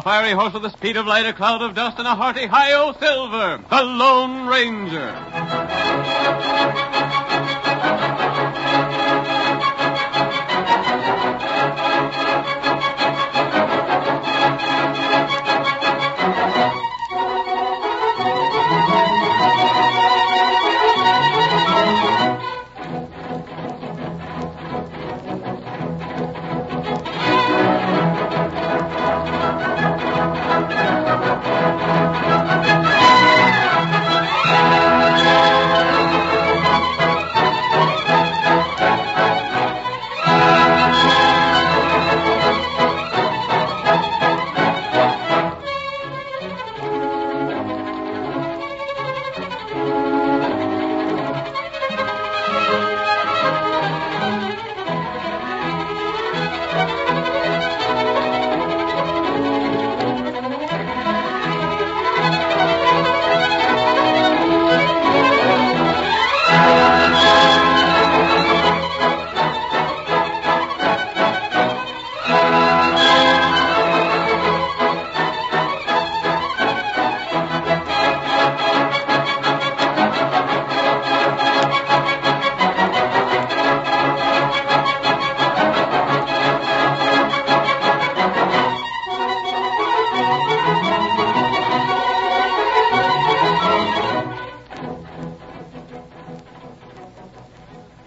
A fiery horse with the speed of light, a cloud of dust, and a hearty hi-yo silver. The Lone Ranger.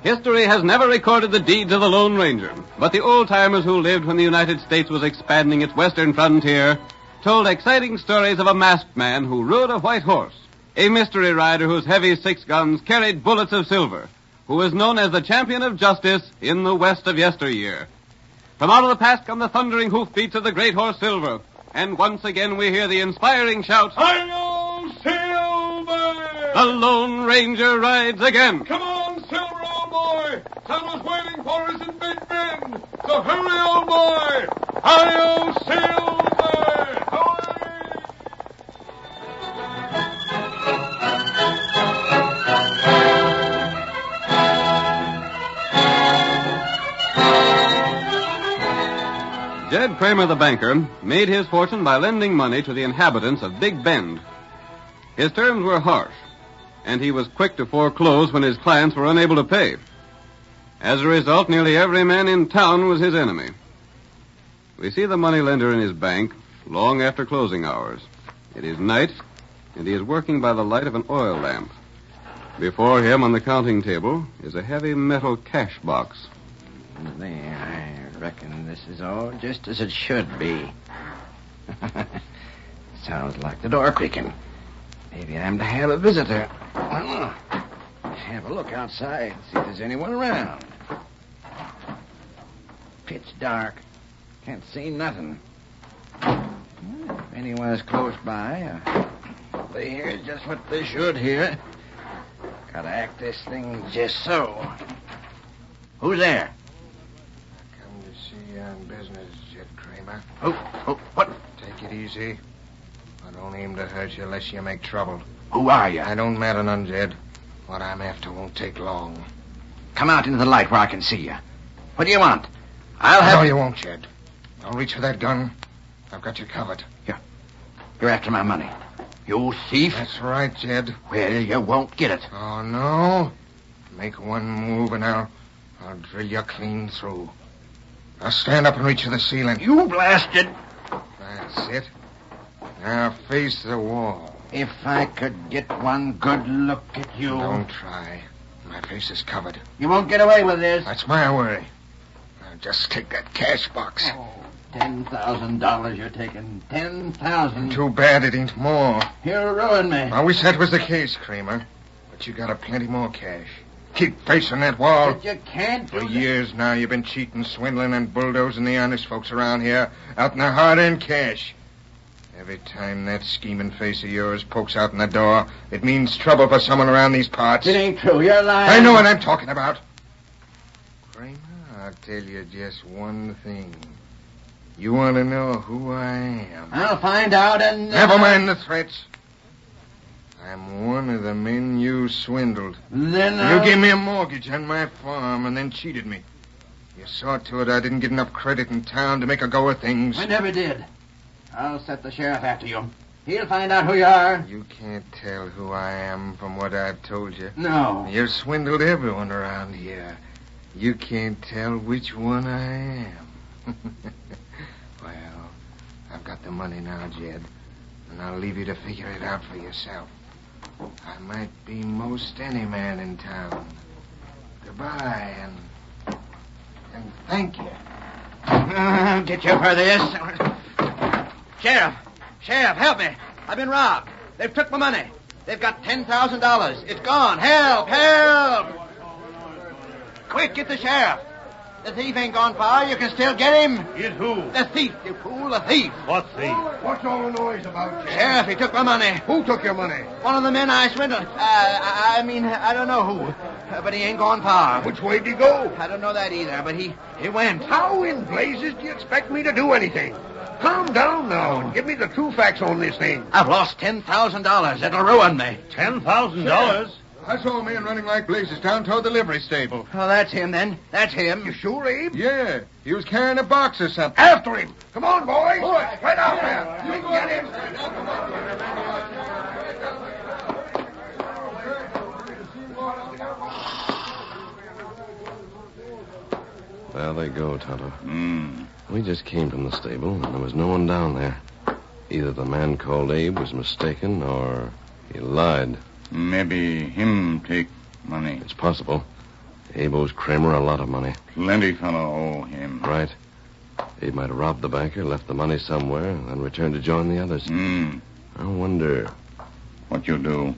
History has never recorded the deeds of the Lone Ranger, but the old-timers who lived when the United States was expanding its western frontier told exciting stories of a masked man who rode a white horse, a mystery rider whose heavy 6 guns carried bullets of silver, who was known as the champion of justice in the West of yesteryear. From out of the past come the thundering hoofbeats of the great horse Silver, and once again we hear the inspiring shout, Hi-yo, Silver! The Lone Ranger rides again. Come on, Silver, old boy! Santa's waiting for us in Big Bend! So hurry, old boy! Hi-yo, Silver! Hooray! Jed Kramer, the banker, made his fortune by lending money to the inhabitants of Big Bend. His terms were harsh, and he was quick to foreclose when his clients were unable to pay. As a result, nearly every man in town was his enemy. We see the moneylender in his bank long after closing hours. It is night, and he is working by the light of an oil lamp. Before him on the counting table is a heavy metal cash box. There, I reckon this is all just as it should be. Sounds like the door creaking. Maybe I'm to have a visitor. Well, have a look outside, see if there's anyone around. Pitch dark. Can't see nothing. If anyone's close by, they hear just what they should hear. Gotta act this thing just so. Who's there? Come to see you on business, Jed Kramer. What? Take it easy. I don't aim to hurt you unless you make trouble. Who are you? I don't matter none, Jed. What I'm after won't take long. Come out into the light where I can see you. What do you want? No, you won't, Jed. Don't reach for that gun. I've got you covered. You're after my money. You thief. That's right, Jed. Well, you won't get it. Oh, no? Make one move and I'll drill you clean through. Now stand up and reach for the ceiling. You blasted. That's it. Now face the wall. If I could get one good look at you. Don't try. My face is covered. You won't get away with this. That's my worry. Now just take that cash box. Oh, $10,000 you're taking. 10,000. Too bad it ain't more. You'll ruin me. I wish that was the case, Kramer. But you got a plenty more cash. Keep facing that wall. But you can't do For that. years now, you've been cheating, swindling, and bulldozing the honest folks around here out in the hard-earned cash. Every time that scheming face of yours pokes out in the door, it means trouble for someone around these parts. It ain't true. You're lying. I know what I'm talking about. Kramer, I'll tell you just one thing. You want to know who I am? I'll find out and... Never mind the threats. I'm one of the men you swindled. Then You gave me a mortgage on my farm and then cheated me. You saw to it I didn't get enough credit in town to make a go of things. I never did. I'll set the sheriff after you. He'll find out who you are. You can't tell who I am from what I've told you. No. You've swindled everyone around here. You can't tell which one I am. Well, I've got the money now, Jed, and I'll leave you to figure it out for yourself. I might be most any man in town. Goodbye, and thank you. I'll get you for this. Sheriff, help me. I've been robbed. They've took my money. They've got $10,000. It's gone. Help! Quick, get the sheriff. The thief ain't gone far. You can still get him. Get who? The thief, you fool, the thief. What thief? What's all the noise about, Jed? Sheriff, he took my money. Who took your money? One of the men I swindled. I don't know who. But he ain't gone far. Which way did he go? I don't know that either, but he went. How in blazes do you expect me to do anything? Calm down now and give me the true facts on this thing. I've lost $10,000. It'll ruin me. $10,000? I saw a man running like blazes down toward the livery stable. Oh, that's him, then. That's him. You sure, Abe? Yeah. He was carrying a box or something. After him. Come on, boys. Right out there. You can get him. There they go, Tonto. We just came from the stable, and there was no one down there. Either the man called Abe was mistaken, or he lied. Maybe him take money. It's possible. Abe owes Kramer a lot of money. Plenty fellow owe him. Right. Abe might have robbed the banker, left the money somewhere, and then returned to join the others. I wonder... What you do?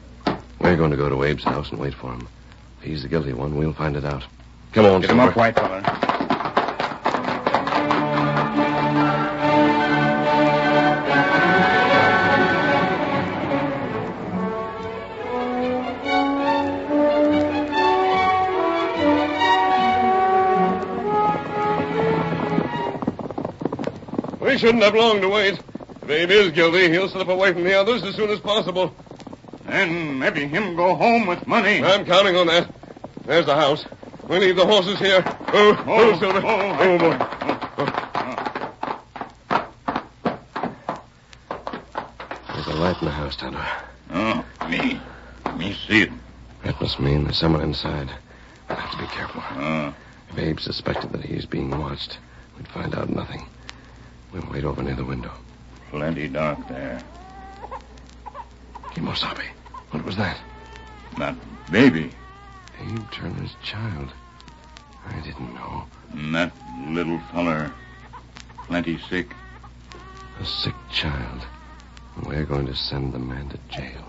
We're going to go to Abe's house and wait for him. If he's the guilty one, we'll find it out. Come on, Get him Silver. up, white fella. We shouldn't have long to wait. If Abe is guilty, he'll slip away from the others as soon as possible. Then maybe him go home with money. I'm counting on that. There's the house. We leave the horses here. Silver. Boy. There's a light in the house, Tonto. Oh, me see it. That must mean there's someone inside. We'll have to be careful. If Abe suspected that he's being watched, we'd find out nothing. We'll wait over near the window. Plenty dark there. Kimosabe, what was that? That baby. Abe Turner's child. I didn't know. And that little feller. Plenty sick. A sick child. We're going to send the man to jail.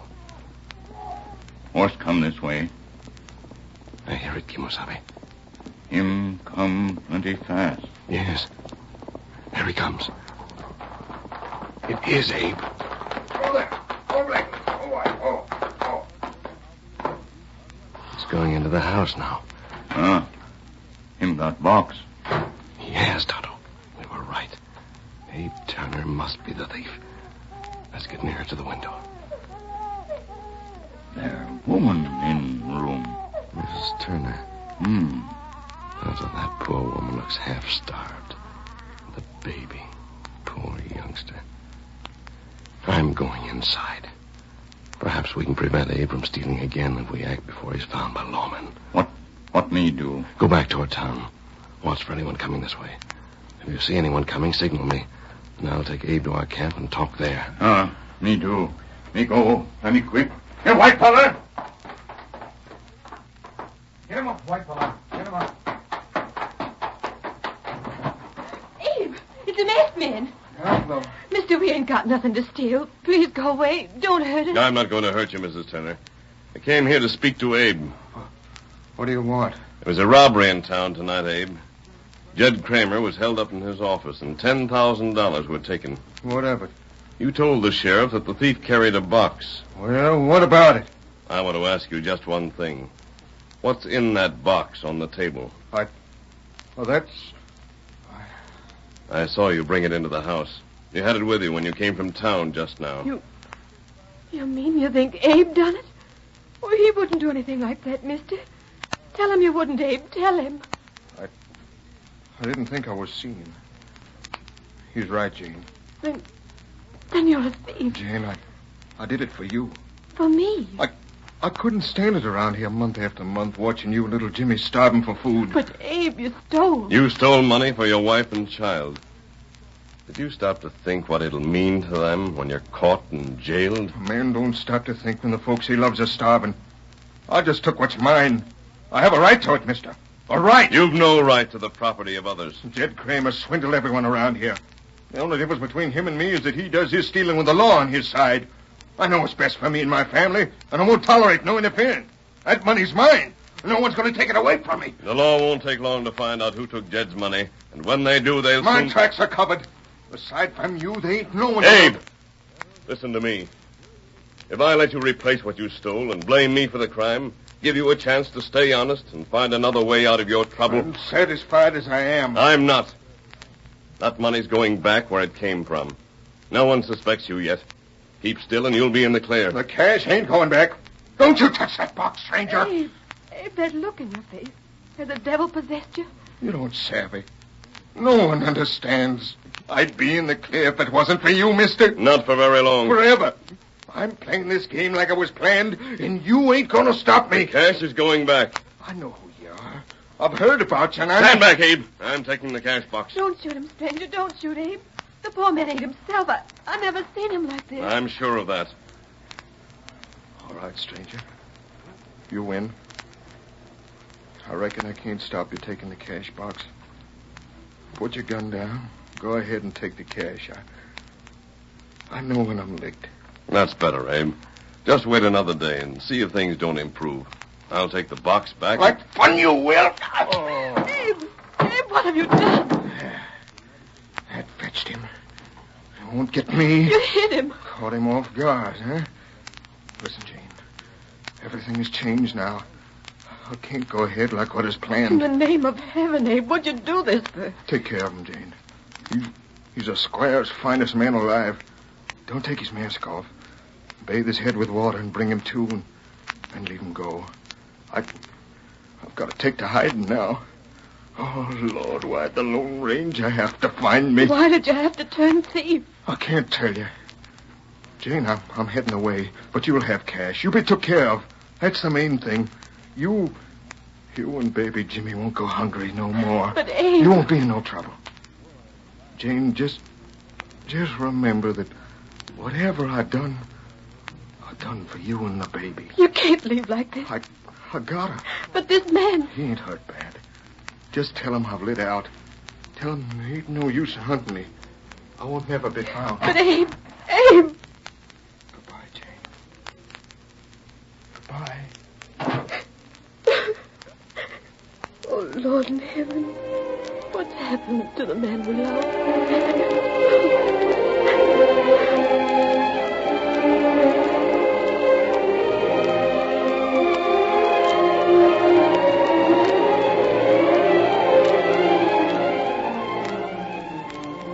Horse come this way. I hear it, Kimosabe. Him come plenty fast. Yes. Here he comes. It is Abe. He's going into the house now. Him got box. He has, Tonto. We were right. Abe Turner must be the thief. Let's get nearer to the window. There, woman in room. Mrs. Turner. Tonto, that poor woman looks half-starved. The baby. Poor youngster. I'm going inside. Perhaps we can prevent Abe from stealing again if we act before he's found by lawmen. What me do? Go back toward town. Watch for anyone coming this way. If you see anyone coming, signal me. And I'll take Abe to our camp and talk there. Me do. Me go. Plenty quick. Here, white fella. Get him up, white fella. Get him up. Abe, it's a masked man. Hello. Mister, we ain't got nothing to steal. Please go away. Don't hurt us. I'm not going to hurt you, Mrs. Turner. I came here to speak to Abe. What do you want? There was a robbery in town tonight, Abe. Jed Kramer was held up in his office, and $10,000 were taken. What of it? You told the sheriff that the thief carried a box. Well, what about it? I want to ask you just one thing. What's in that box on the table? Well, that's... I saw you bring it into the house. You had it with you when you came from town just now. You mean you think Abe done it? Well, he wouldn't do anything like that, mister. Tell him you wouldn't, Abe. Tell him. I didn't think I was seeing him. He's right, Jane. Then Then you're a thief. Jane, I did it for you. For me. I couldn't stand it around here month after month watching you and little Jimmy starving for food. But, Abe, you stole. You stole money for your wife and child. Did you stop to think what it'll mean to them when you're caught and jailed? A man don't stop to think when the folks he loves are starving. I just took what's mine. I have a right to it, mister. A right. You've no right to the property of others. Jed Kramer swindled everyone around here. The only difference between him and me is that he does his stealing with the law on his side. I know what's best for me and my family, and I won't tolerate no interference. That money's mine. No one's going to take it away from me. The law won't take long to find out who took Jed's money, and when they do, they'll My soon... tracks are covered. Aside from you, there ain't no one... Abe! Listen to me. If I let you replace what you stole and blame me for the crime, give you a chance to stay honest and find another way out of your trouble... I'm satisfied as I am. I'm not. That money's going back where it came from. No one suspects you yet. Keep still and you'll be in the clear. The cash ain't going back. Don't you touch that box, stranger. Abe, that look in your face. Has the devil possessed you? You don't savvy. No one understands. I'd be in the clear if it wasn't for you, mister. Not for very long. Forever. I'm playing this game like it was planned, and you ain't gonna stop me. Cash is going back. I know who you are. I've heard about you, and Stand back, Abe. I'm taking the cash box. Don't shoot him, stranger. Don't shoot, Abe. The poor man ain't himself. I never seen him like this. I'm sure of that. All right, stranger. You win. I reckon I can't stop you taking the cash box. Put your gun down. Go ahead and take the cash. I know when I'm licked. That's better, Abe. Just wait another day and see if things don't improve. I'll take the box back. Like fun you will. Abe, what have you done? That fetched him. It won't get me. You hit him. Caught him off guard, huh? Listen, Jane. Everything has changed now. I can't go ahead like what is In planned. the name of heaven, Abe, what'd you do this for? Take care of him, Jane. He's a squire's finest man alive. Don't take his mask off. Bathe his head with water and bring him to and leave him go. I've got to take to hiding now. Oh, Lord, why'd the Lone Ranger have to find me? Why did you have to turn thief? I can't tell you. Jane, I'm heading away, but you'll have cash. You'll be took care of. That's the main thing. You and baby Jimmy won't go hungry no more. But, Abe... You won't be in no trouble. Jane, just remember that whatever I done for you and the baby. You can't leave like this. I gotta. But this man... He ain't hurt bad. Just tell him I've lit out. Tell him there ain't no use in hunting me. I won't never be found. But, Abe... Goodbye, Jane. Goodbye. Oh, Lord in heaven. What's happened to the man we love?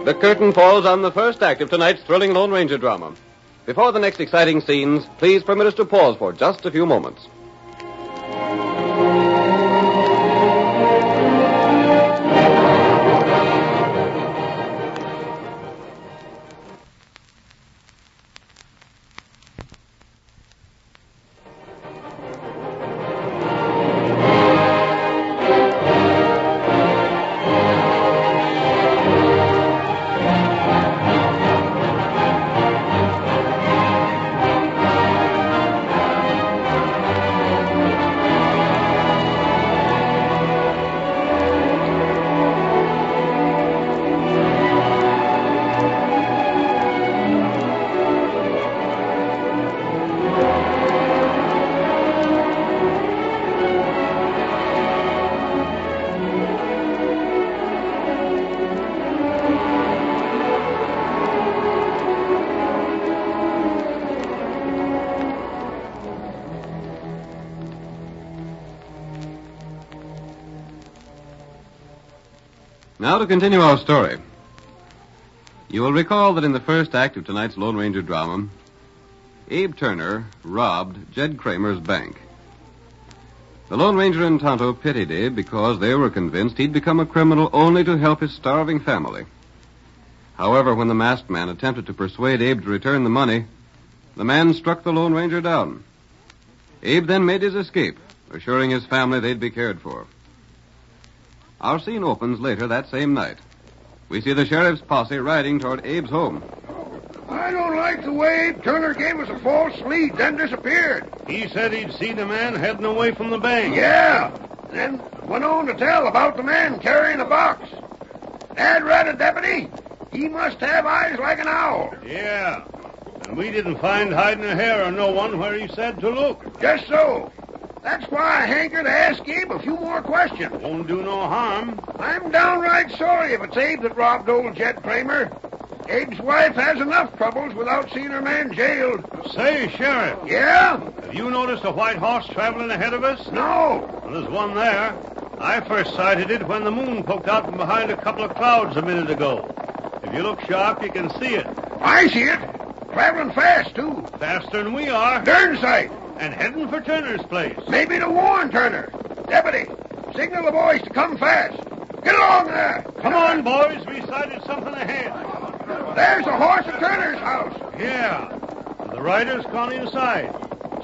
The curtain falls on the first act of tonight's thrilling Lone Ranger drama. Before the next exciting scenes, please permit us to pause for just a few moments. Now to continue our story. You will recall that in the first act of tonight's Lone Ranger drama, Abe Turner robbed Jed Kramer's bank. The Lone Ranger and Tonto pitied Abe because they were convinced he'd become a criminal only to help his starving family. However, when the masked man attempted to persuade Abe to return the money, the man struck the Lone Ranger down. Abe then made his escape, assuring his family they'd be cared for. Our scene opens later that same night. We see the sheriff's posse riding toward Abe's home. I don't like the way Abe Turner gave us a false lead, then disappeared. He said he'd seen a man heading away from the bank. Yeah, then went on to tell about the man carrying a box. Dad read a deputy. He must have eyes like an owl. Yeah, and we didn't find hiding a hair or no one where he said to look. Just so. That's why I hanker to ask Abe a few more questions. Won't do no harm. I'm downright sorry if it's Abe that robbed old Jed Kramer. Abe's wife has enough troubles without seeing her man jailed. Say, Sheriff. Yeah? Have you noticed a white horse traveling ahead of us? No. Well, there's one there. I first sighted it when the moon poked out from behind a couple of clouds a minute ago. If you look sharp, you can see it. I see it. Traveling fast, too. Faster than we are. Darn sight. And heading for Turner's place. Maybe to warn Turner. Deputy, signal the boys to come fast. Get along there. Come on, boys. We sighted something ahead. There's a horse at Turner's house. Yeah. And the rider's gone inside.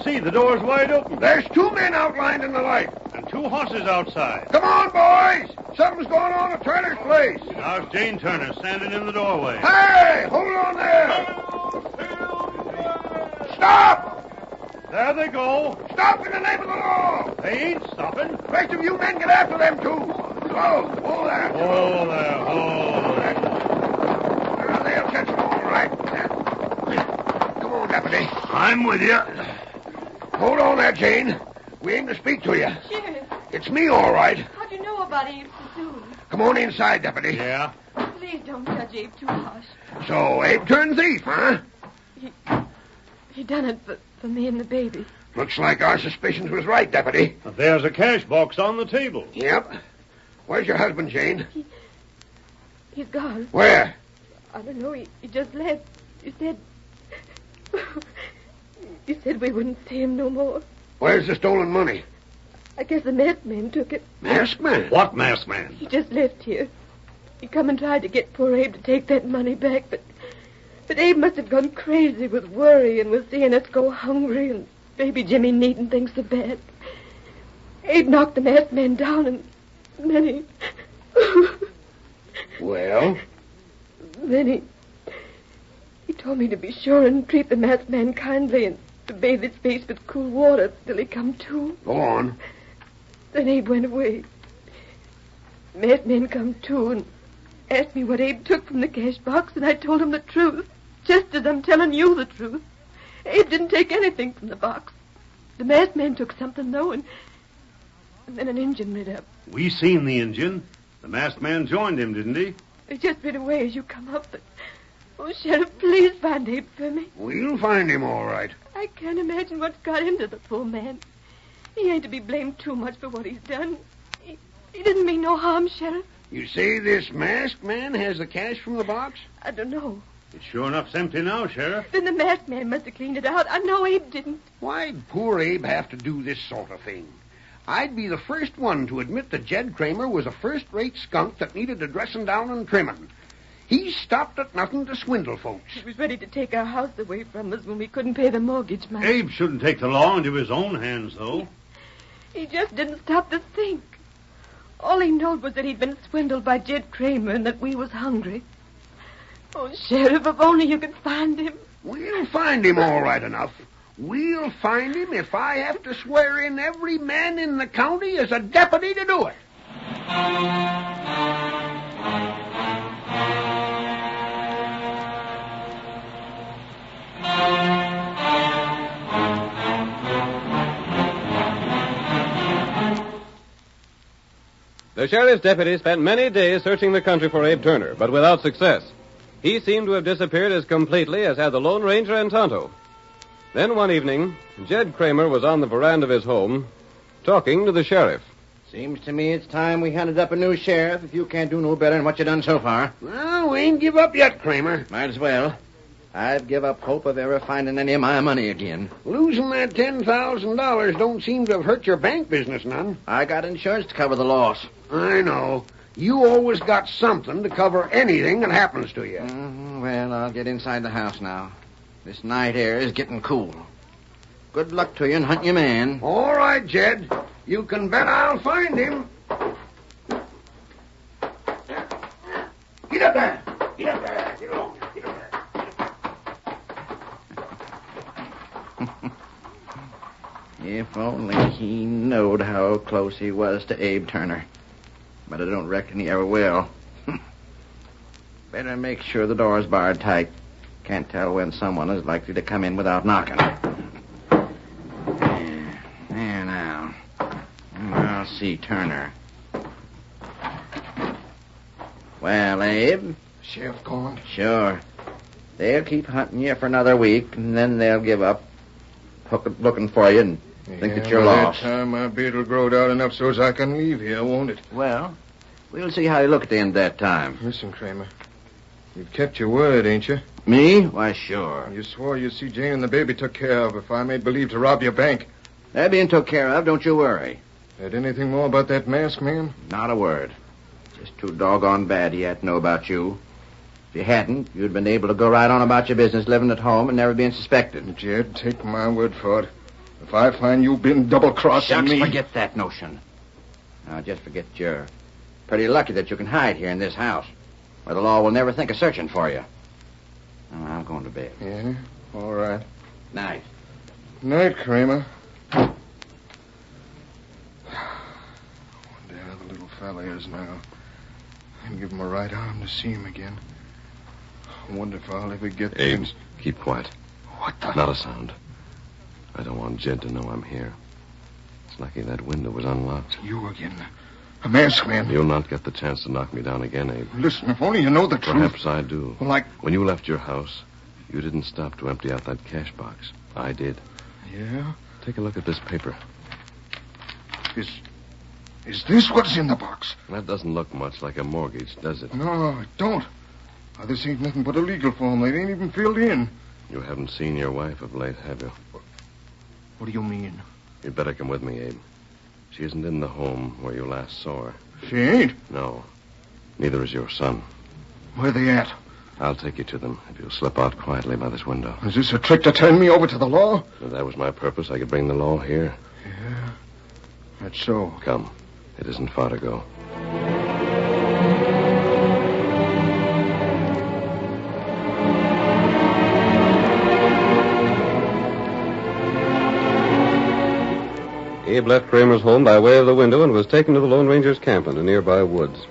See, the door's wide open. There's 2 men outlined in the light. And 2 horses outside. Come on, boys. Something's going on at Turner's place. There's Jane Turner standing in the doorway. Hey, hold on there. Stop! There they go. Stop in the name of the law. They ain't stopping. The rest of you men get after them, too. Slow. Hold there. Oh, there. Oh, there. They'll catch them all right. Come on, Deputy. I'm with you. Hold on there, Jane. We aim to speak to you. Sheriff, It's me, all right. how'd you know about Abe so soon? Come on inside, Deputy. Yeah? Please don't judge Abe too harsh. So, Abe turned thief, huh? He done it for me and the baby. Looks like our suspicions was right, Deputy. There's a cash box on the table. Yep. Where's your husband, Jane? He's gone. Where? I don't know. He just left. He said... He said we wouldn't see him no more. Where's the stolen money? I guess the masked man took it. Masked man? What masked man? He just left here. He come and tried to get poor Abe to take that money back, but Abe must have gone crazy with worry and with seeing us go hungry and baby Jimmy needing things so bad. Abe knocked the masked man down and then he... Well? Then he told me to be sure and treat the masked man kindly and to bathe his face with cool water till he come to. Go on. Then Abe went away. The masked man come to and asked me what Abe took from the cash box, and I told him the truth, just as I'm telling you the truth. Abe didn't take anything from the box. The masked man took something, though, and then an engine lit up. We seen the engine. The masked man joined him, didn't he? It just rid away as you come up, but... Oh, Sheriff, please find Abe for me. We'll find him all right. I can't imagine what's got into the poor man. He ain't to be blamed too much for what he's done. He didn't mean no harm, Sheriff. You say this masked man has the cash from the box? I don't know. It's sure enough empty now, Sheriff. Then the masked man must have cleaned it out. I know Abe didn't. Why'd poor Abe have to do this sort of thing? I'd be the first one to admit that Jed Kramer was a first-rate skunk that needed a dressing down and trimming. He stopped at nothing to swindle folks. He was ready to take our house away from us when we couldn't pay the mortgage money. Abe shouldn't take the law into his own hands, though. He just didn't stop to think. All he knowed was that he'd been swindled by Jed Kramer and that we was hungry. Oh, Sheriff, if only you could find him. We'll find him all right enough. We'll find him if I have to swear in every man in the county as a deputy to do it. The sheriff's deputy spent many days searching the country for Abe Turner, but without success. He seemed to have disappeared as completely as had the Lone Ranger and Tonto. Then one evening, Jed Kramer was on the veranda of his home, talking to the sheriff. Seems to me it's time we hunted up a new sheriff if you can't do no better than what you done so far. Well, we ain't give up yet, Kramer. Might as well. I've give up hope of ever finding any of my money again. Losing that $10,000 don't seem to have hurt your bank business none. I got insurance to cover the loss. I know. You always got something to cover anything that happens to you. Well, I'll get inside the house now. This night air is getting cool. Good luck to you in hunting your man. All right, Jed. You can bet I'll find him. Get up there. Get up there. Get along. Get up there. If only he knowed how close he was to Abe Turner. But I don't reckon he ever will. Better make sure the door's barred tight. Can't tell when someone is likely to come in without knocking. There now. I'll see Turner. Well, Abe? Sheriff gone? Sure. They'll keep hunting you for another week, and then they'll give up looking for you and think that you're by lost. That time my beard will grow out enough so as I can leave here, won't it? Well, we'll see how you look at the end of that time. Listen, Kramer. You've kept your word, ain't you? Me? Why, sure. You swore you'd see Jane and the baby took care of if I made believe to rob your bank. They're being took care of, don't you worry. Heard anything more about that masked man? Not a word. Just too doggone bad he had to know about you. If you hadn't, you'd been able to go right on about your business, living at home and never being suspected. Jed, take my word for it. If I find you've been double-crossing Shucks, me... forget that notion. Now, just forget you're pretty lucky that you can hide here in this house, where the law will never think of searching for you. Now, I'm going to bed. Yeah? All right. Night. Night, Kramer. Wonder how the little fella is now. And give him a right arm to see him again. I wonder if I'll ever get Abe, keep quiet. What the... Not a sound. I don't want Jed to know I'm here. It's lucky that window was unlocked. You again. A masked man. You'll not get the chance to knock me down again, Abe. Listen, if only you know the truth. Perhaps I do. Like... When you left your house, you didn't stop to empty out that cash box. I did. Yeah? Take a look at this paper. Is this what's in the box? That doesn't look much like a mortgage, does it? No, it don't. This ain't nothing but a legal form. They ain't even filled in. You haven't seen your wife of late, have you? What do you mean? You'd better come with me, Abe. She isn't in the home where you last saw her. She ain't? No. Neither is your son. Where they at? I'll take you to them if you'll slip out quietly by this window. Is this a trick to turn me over to the law? If that was my purpose, I could bring the law here. Yeah, that's so. Come. It isn't far to go. Abe left Kramer's home by way of the window and was taken to the Lone Ranger's camp in the nearby woods.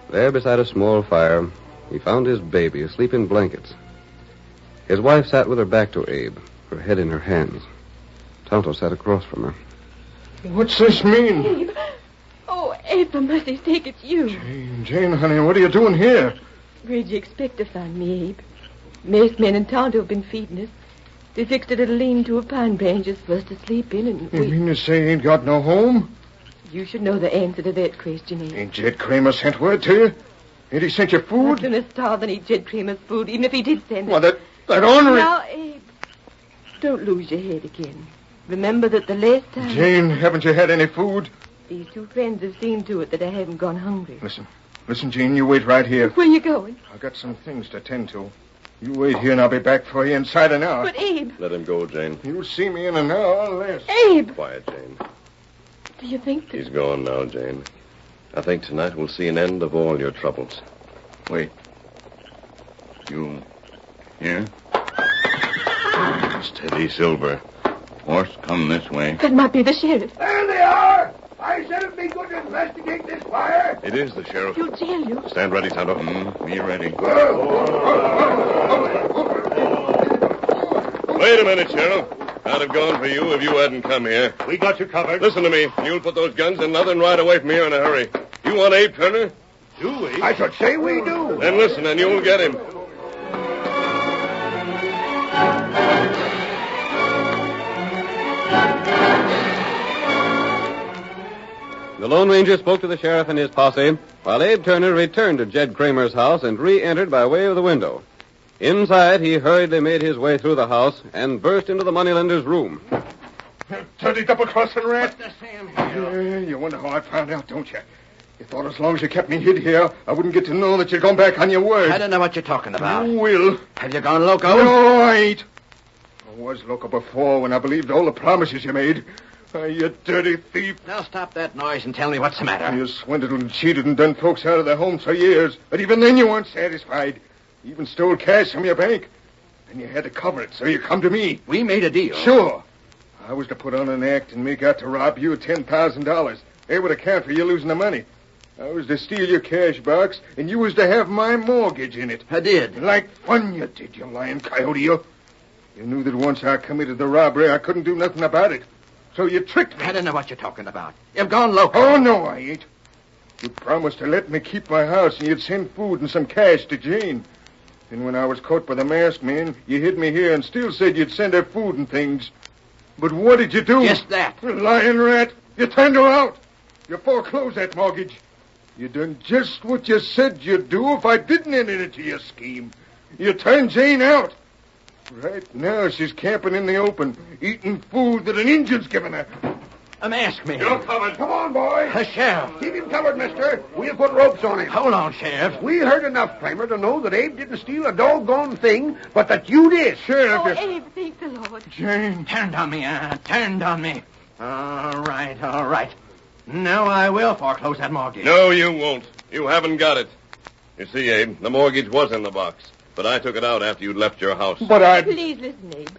There, beside a small fire, he found his baby asleep in blankets. His wife sat with her back to Abe, her head in her hands. Tonto sat across from her. What's this mean? Abe. Oh, Abe, for mercy's sake, it's you. Jane, honey, what are you doing here? Where'd you expect to find me, Abe? Masked men in Tonto have been feeding us. They fixed a little lean-to of pine branches for us to sleep in, and You mean to say you ain't got no home? You should know the answer to that question, Abe. Ain't Jed Kramer sent word to you? Ain't he sent you I'd food? sooner starve than eat Jed Kramer's food, even if he did send it. Well, that ornery... Now, Abe, don't lose your head again. Remember that the last time... Jane, haven't you had any food? These two friends have seen to it that I haven't gone hungry. Listen, Jane, you wait right here. Where you going? I've got some things to tend to. You wait here and I'll be back for you inside an hour. But, Abe... Let him go, Jane. You'll see me in an hour or less. Abe! Quiet, Jane. Do you think that... He's gone now, Jane. I think tonight we'll see an end of all your troubles. Wait. You here? Steady, Silver. Horse, come this way. That might be the sheriff. There they are! I said it'd be good to investigate this fire. It is the sheriff. He'll jail you. Stand ready, Tonto. Be ready. Wait a minute, Sheriff. I'd have gone for you if you hadn't come here. We got you covered. Listen to me. You'll put those guns in nothing right away from here in a hurry. You want Abe Turner? Do we? I should say we do. Then listen, and you'll get him. The Lone Ranger spoke to the sheriff and his posse, while Abe Turner returned to Jed Kramer's house and re-entered by way of the window. Inside, he hurriedly made his way through the house and burst into the moneylender's room. Dirty double-crossing rat. What the Sam here? You wonder how I found out, don't you? You thought as long as you kept me hid here, I wouldn't get to know that you'd gone back on your word. I don't know what you're talking about. You will. Have you gone loco? No, I ain't. I was loco before when I believed all the promises you made. You dirty thief. Now stop that noise and tell me what's the matter. You swindled and cheated and done folks out of their homes for years. But even then you weren't satisfied. You even stole cash from your bank. And you had to cover it, so you come to me. We made a deal. Sure. I was to put on an act and make out to rob you of $10,000. They would account for you losing the money. I was to steal your cash box, and you was to have my mortgage in it. I did. Like fun you did, you lying coyote, you. You knew that once I committed the robbery, I couldn't do nothing about it. So you tricked me. I don't know what you're talking about. You've gone loco. Oh, no, I ain't. You promised to let me keep my house, and you'd send food and some cash to Jane. And when I was caught by the masked man, you hid me here and still said you'd send her food and things. But what did you do? Just that. You lying rat. You turned her out. You foreclosed that mortgage. You done just what you said you'd do if I didn't enter into your scheme. You turned Jane out. Right now she's camping in the open, eating food that an Injun's given her. A masked man. You're covered. Come on, boy. A sheriff. Keep him covered, mister. We'll put ropes on him. Hold on, Sheriff. We heard enough, Kramer, to know that Abe didn't steal a doggone thing, but that you did. Sheriff, Oh, Abe, thank the Lord. Jane. Turned on me, turned on me. All right. Now I will foreclose that mortgage. No, you won't. You haven't got it. You see, Abe, the mortgage was in the box, but I took it out after you'd left your house. But I... Please listen, Abe.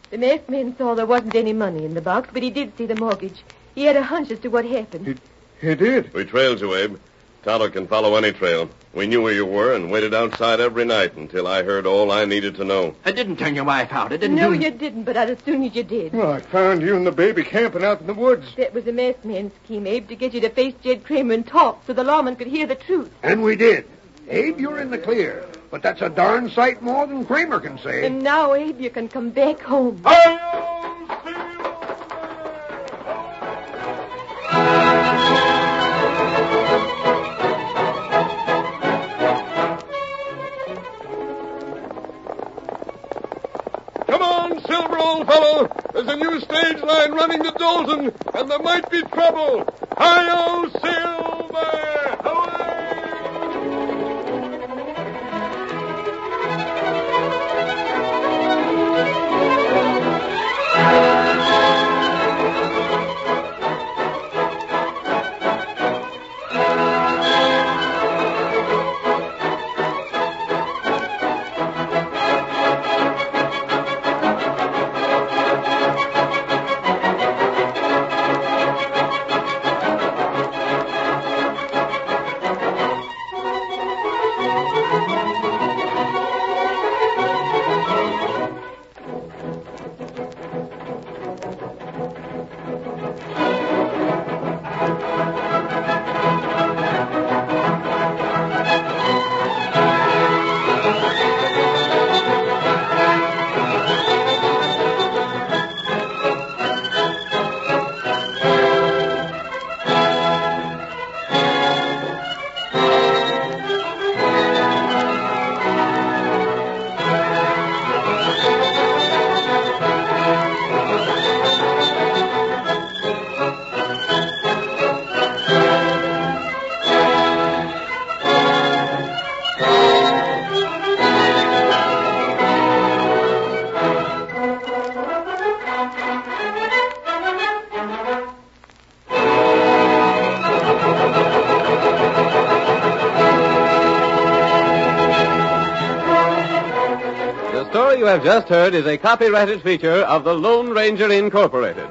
The masked man saw there wasn't any money in the box, but he did see the mortgage. He had a hunch as to what happened. He did. We trailed you, Abe. Tyler can follow any trail. We knew where you were and waited outside every night until I heard all I needed to know. I didn't turn your wife out. I didn't No, do... you didn't, but as soon as you did. Well, I found you and the baby camping out in the woods. That was the masked man's scheme, Abe, to get you to face Jed Kramer and talk so the lawman could hear the truth. And we did. Abe, you're in the clear. But that's a darn sight more than Kramer can say. And now, Abe, you can come back home. Come on, Silver, old fellow. There's a new stage line running to Dalton, and there might be trouble. Hi-yo, Silver! Away! The story you have just heard is a copyrighted feature of the Lone Ranger Incorporated.